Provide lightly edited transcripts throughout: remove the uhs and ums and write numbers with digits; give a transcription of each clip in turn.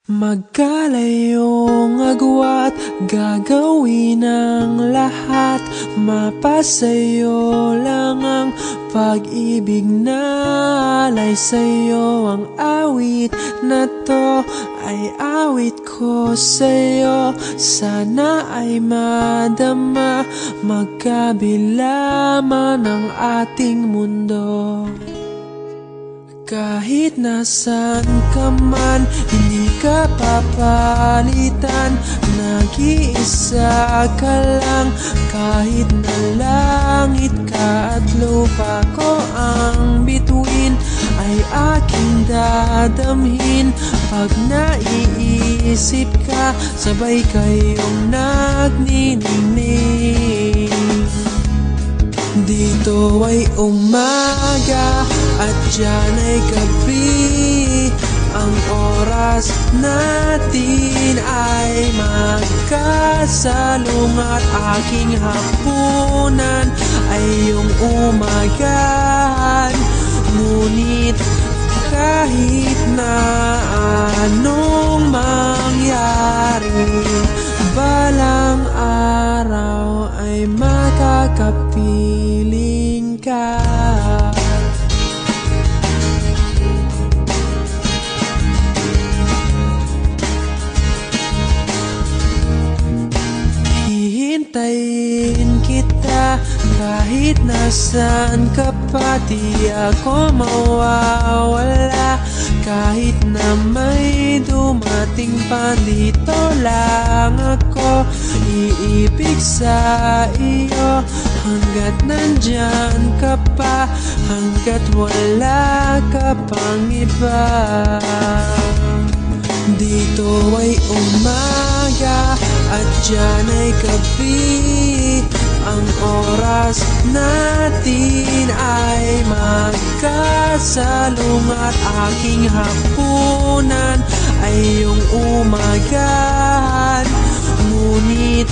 Magkalayong agwat, gagawin ang lahat. Mapasayo lang ang pag-ibig na alay sa'yo. Ang awit na to ay awit ko sa'yo. Sana ay madama, magkabila man ang ating mundo. Kahit nasan ka man, hindi ka papalitan. Nag-iisa ka lang, kahit na langit ka at lupa ko ang bituin, ay aking dadamhin. Pag naiisip ka, sabay kayong nagniningning. Dito ay umaga at diyan ay gabi. Ang oras natin ay magkasalungat. Aking hapunan ay iyong umagahan. Ngunit kahit na anong mangyari, balang araw ay makakapiling ka. Hihintayin kita kahit nasaan ka pa. Di ako mawawala kahit na may dumating pa. Dito lang ako iibig sa iyo hanggat nandyan ka pa, hanggat wala ka pang iba. Dito ay umaga at diyan ay gabi. Ang oras natin ay magkasalungat. Aking hapunan ay iyong umagahan. Ngunit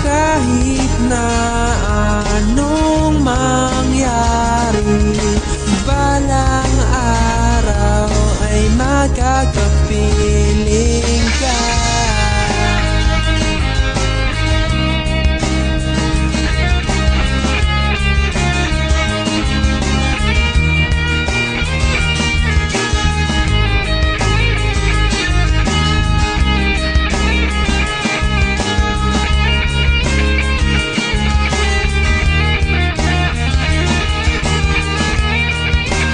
kahit na anong mangyari, balang araw ay makakapiling ka.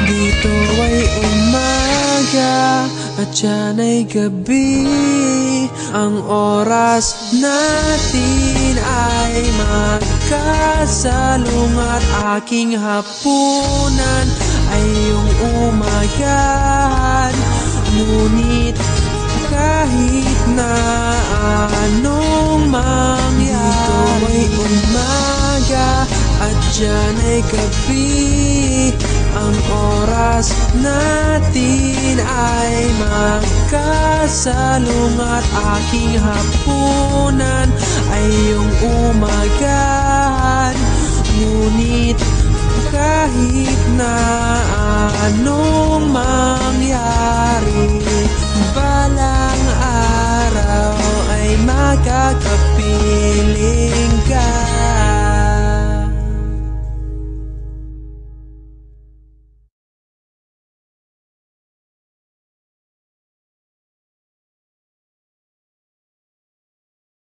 Dito ay umaga at diyan ay gabi. Ang oras natin ay magkasalungat. Aking hapunan ay iyong umagahan. Ngunit kahit na anong mangyari, dito ay umaga at diyan ay gabi. Ang oras natin ay magkasalungat. Aking hapunan ay iyong umagahan. Ngunit kahit na anong mangyari, balang araw ay magkakaroon